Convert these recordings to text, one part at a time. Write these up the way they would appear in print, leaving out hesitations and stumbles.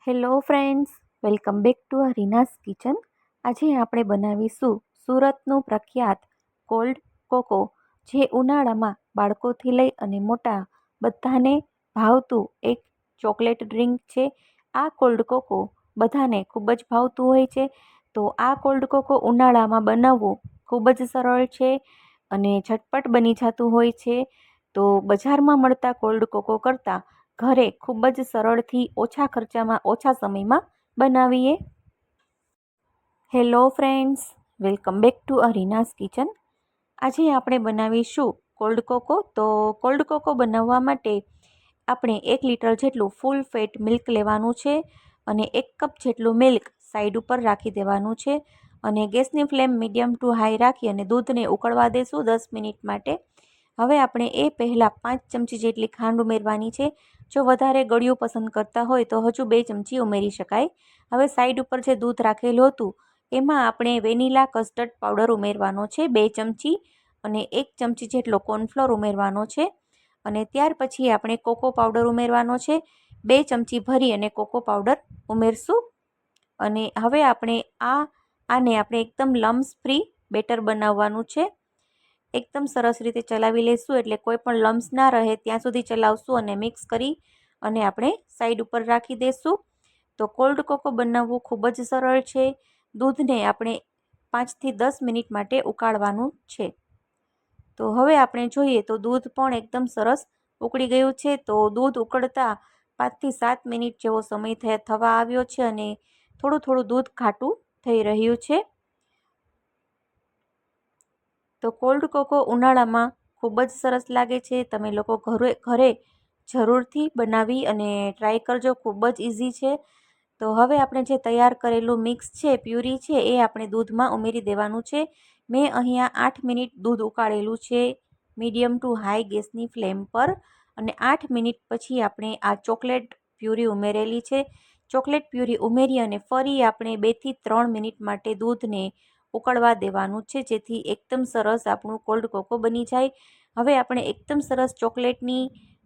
Hello friends, welcome back to Reena's kitchen. આજે આપણે બનાવીશું સુરતનું પ્રખ્યાત કોલ્ડ કોકો, જે ઉનાળામાં બાળકોથી લઈ અને મોટા બધાને ભાવતું એક ચોકલેટ ડ્રિંક છે. આ કોલ્ડ કોકો બધાને ખૂબ જ ભાવતું હોય છે. તો આ કોલ્ડ કોકો ઉનાળામાં બનાવવું ખૂબ જ સરળ છે અને ઝટપટ બની જતું હોય છે. તો બજારમાં મળતા કોલ્ડ કોકો કરતાં ઘરે ખૂબ જ સરળથી ઓછા ખર્ચામાં ઓછા સમયમાં બનાવીએ. Hello friends, welcome back to Reena's kitchen. આજે આપણે બનાવીશું કોલ્ડ કોકો. તો કોલ્ડ કોકો બનાવવા માટે આપણે 1 લીટર જેટલું ફૂલ ફેટ મિલ્ક લેવાનું છે અને 1 કપ જેટલું મિલ્ક સાઈડ ઉપર રાખી દેવાનું છે અને ગેસની ફ્લેમ મીડિયમ ટુ હાઈ રાખી અને દૂધને ઉકળવા દેશું 10 મિનિટ માટે. હવે આપણે એ પહેલાં 5 ચમચી જેટલી ખાંડ ઉમેરવાની છે. જો વધારે ગળ્યું પસંદ કરતા હોય તો હજુ 2 ચમચી ઉમેરી શકાય. હવે સાઈડ ઉપર જે દૂધ રાખેલું હતું એમાં આપણે વેનીલા કસ્ટર્ડ પાવડર ઉમેરવાનો છે 2 ચમચી અને 1 ચમચી જેટલો કોર્નફ્લોર ઉમેરવાનો છે અને ત્યાર પછી આપણે કોકો પાવડર ઉમેરવાનો છે. 2 ચમચી ભરી અને કોકો પાવડર ઉમેરશું અને હવે આને આપણે એકદમ લમ્સ ફ્રી બેટર બનાવવાનું છે. એકદમ સરસ રીતે ચલાવી લઈશું, એટલે કોઈ પણ લમ્સ ના રહે ત્યાં સુધી ચલાવશું અને મિક્સ કરી અને આપણે સાઈડ ઉપર રાખી દઈશું. તો કોલ્ડ કોકો બનાવવું ખૂબ જ સરળ છે. દૂધને આપણે 5 થી 10 મિનિટ માટે ઉકાળવાનું છે. તો હવે આપણે જોઈએ તો દૂધ પણ એકદમ સરસ ઉકળી ગયું છે. તો દૂધ ઉકળતા 5 થી 7 મિનિટ જેવો સમય થવા આવ્યો છે અને થોડું થોડું દૂધ ઘાટું થઈ રહ્યું છે. તો કોલ્ડ કોકો ઉનાળામાં ખૂબ જ સરસ લાગે છે. તમે લોકો ઘરે જરૂરથી બનાવી અને ટ્રાય કરજો, ખૂબ જ ઇઝી છે. તો હવે આપણે જે તૈયાર કરેલું મિક્સ છે, પ્યુરી છે, એ આપણે દૂધમાં ઉમેરી દેવાનું છે. મેં અહીંયા 8 મિનિટ દૂધ ઉકાળેલું છે મીડિયમ ટુ હાઈ ગેસની ફ્લેમ પર અને 8 મિનિટ પછી આપણે આ ચોકલેટ પ્યુરી ઉમેરેલી છે. ચોકલેટ પ્યુરી ઉમેરી અને ફરી આપણે 2 થી 3 મિનિટ માટે દૂધને ઉકળવા દેવાનું છે, જેથી એકદમ સરસ આપણું કોલ્ડ કોકો બની જાય. હવે આપણે એકદમ સરસ ચોકલેટની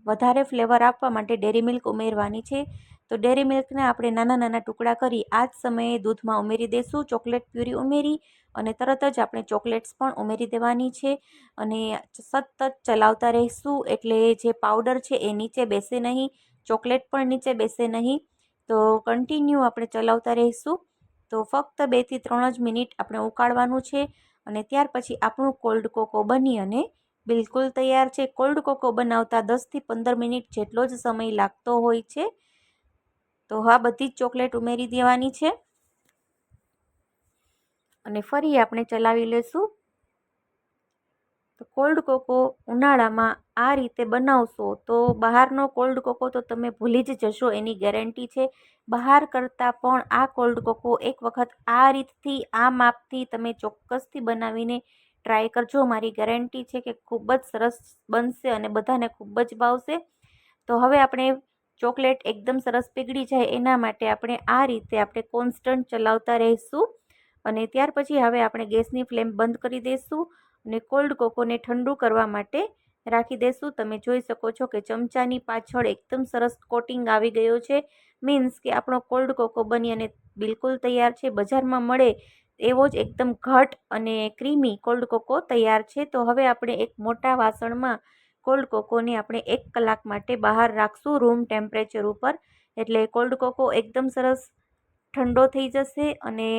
વધારે ફ્લેવર આપવા માટે ડેરી મિલ્ક ઉમેરવાની છે. તો ડેરી મિલ્કને આપણે નાના નાના ટુકડા કરી આ જ સમયે દૂધમાં ઉમેરી દઈશું. ચોકલેટ પ્યુરી ઉમેરી અને તરત જ આપણે ચોકલેટ્સ પણ ઉમેરી દેવાની છે અને સતત ચલાવતા રહીશું, એટલે જે પાવડર છે એ નીચે બેસે નહીં, ચોકલેટ પણ નીચે બેસે નહીં. તો કન્ટિન્યુ આપણે ચલાવતા રહીશું. તો ફક્ત 2 થી 3 જ મિનિટ આપણે ઉકાળવાનું છે અને ત્યાર પછી આપણું કોલ્ડ કોકો બની અને બિલકુલ તૈયાર છે. કોલ્ડ કોકો બનાવતા 10 થી 15 મિનિટ જેટલો જ સમય લાગતો હોય છે. તો આ બધી જ ચોકલેટ ઉમેરી દેવાની છે અને ફરી આપણે ચલાવી લેશું. તો કોલ્ડ કોકો ઉનાળામાં આ રીતે બનાવશો તો બહારનો કોલ્ડ કોકો તો તમે ભૂલી જ જશો, એની ગેરંટી છે. બહાર કરતાં પણ આ કોલ્ડ કોકો એક વખત આ રીતથી, આ માપથી તમે ચોક્કસથી બનાવીને ટ્રાય કરજો. મારી ગેરંટી છે કે ખૂબ જ સરસ બનશે અને બધાને ખૂબ જ ભાવશે. તો હવે આપણે ચોકલેટ એકદમ સરસ પીગળી જાય એના માટે આપણે આ રીતે આપણે કોન્સ્ટન્ટ ચલાવતા રહીશું અને ત્યાર પછી હવે આપણે ગેસની ફ્લેમ બંધ કરી દઈશું અને કોલ્ડ કોકોને ઠંડુ કરવા માટે રાખી દઈશું. તમે જોઈ શકો છો કે ચમચાની પાછળ એકદમ સરસ કોટિંગ આવી ગયો છે. મીન્સ કે આપણો કોલ્ડ કોકો બની અને બિલકુલ તૈયાર છે. બજારમાં મળે એવો જ એકદમ ઘટ અને ક્રીમી કોલ્ડ કોકો તૈયાર છે. તો હવે આપણે એક મોટા વાસણમાં કોલ્ડ કોકોને આપણે 1 કલાક માટે બહાર રાખશું રૂમ ટેમ્પરેચર ઉપર, એટલે કોલ્ડ કોકો એકદમ સરસ ઠંડો થઈ જશે અને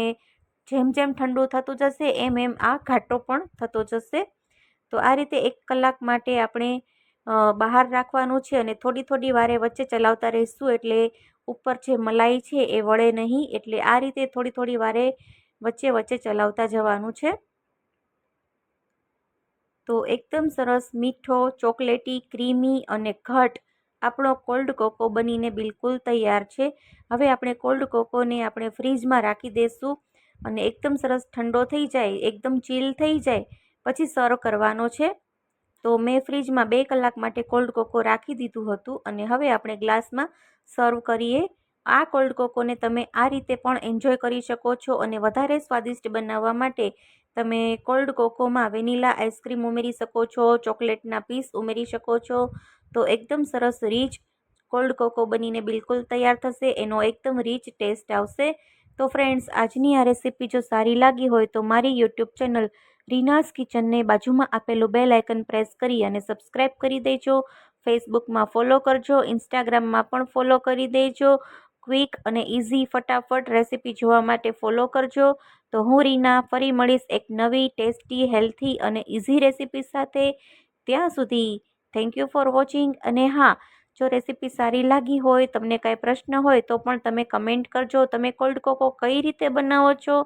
જેમ જેમ ઠંડુ થતું જશે એમ એમ આ ઘાટો પણ થતો જશે. તો આ રીતે 1 કલાક માટે આપણે બહાર રાખવાનું છે અને થોડી થોડી વારે વચ્ચે ચલાવતા રહીશું, એટલે ઉપર જે મલાઈ છે એ વળે નહીં. એટલે આ રીતે થોડી થોડી વારે વચ્ચે વચ્ચે ચલાવતા જવાનું છે. તો એકદમ સરસ મીઠો, ચોકલેટી, ક્રીમી અને ઘટ આપણો કોલ્ડ કોકો બનીને બિલકુલ તૈયાર છે. હવે આપણે કોલ્ડ કોકોને આપણે ફ્રીજમાં રાખી દઈશું અને એકદમ સરસ ઠંડો થઈ જાય, એકદમ ચીલ થઈ જાય પછી સર્વ કરવાનો છે. તો મેં ફ્રીજમાં 2 કલાક માટે કોલ્ડ કોકો રાખી દીધું હતું અને હવે આપણે ગ્લાસમાં સર્વ કરીએ. આ કોલ્ડ કોકોને તમે આ રીતે પણ એન્જોય કરી શકો છો અને વધારે સ્વાદિષ્ટ બનાવવા માટે તમે કોલ્ડ કોકોમાં વેનીલા આઈસ્ક્રીમ ઉમેરી શકો છો, ચોકલેટના પીસ ઉમેરી શકો છો. તો એકદમ સરસ રીચ કોલ્ડ કોકો બનીને બિલકુલ તૈયાર થશે. એનો એકદમ રીચ ટેસ્ટ આવશે. તો ફ્રેન્ડ્સ, આજની આ રેસીપી જો સારી લાગી હોય તો મારી યુટ્યુબ ચેનલ રીનાસ કિચનને બાજુમાં આપેલું બેલ આઇકન પ્રેસ કરી અને સબસ્ક્રાઈબ કરી દેજો. ફેસબુકમાં ફોલો કરજો, ઇન્સ્ટાગ્રામમાં પણ ફોલો કરી દેજો. ક્વિક અને ઇઝી ફટાફટ રેસીપી જોવા માટે ફોલો કરજો. તો હું રીના ફરી મળીશ એક નવી ટેસ્ટી, હેલ્થી અને ઇઝી રેસીપી સાથે. ત્યાં સુધી થેન્ક યુ ફોર વોચિંગ. અને હા, જો રેસીપી સારી લાગી હોય, તમને કાંઈ પ્રશ્ન હોય તો પણ તમે કમેન્ટ કરજો. તમે કોલ્ડ કોકો કઈ રીતે બનાવો છો,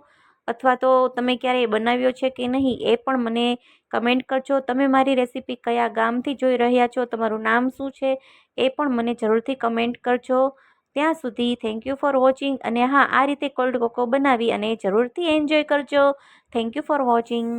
અથવા તો તમે ક્યારેય બનાવ્યો છે કે નહીં એ પણ મને કમેન્ટ કરજો. તમે મારી રેસીપી કયા ગામથી જોઈ રહ્યા છો, તમારું નામ શું છે એ પણ મને જરૂરથી કમેન્ટ કરજો. ત્યાં સુધી થેન્ક યુ ફોર વોચિંગ. અને હા, આ રીતે કોલ્ડ કોકો બનાવી અને જરૂરથી એન્જોય કરજો. Thank you for watching.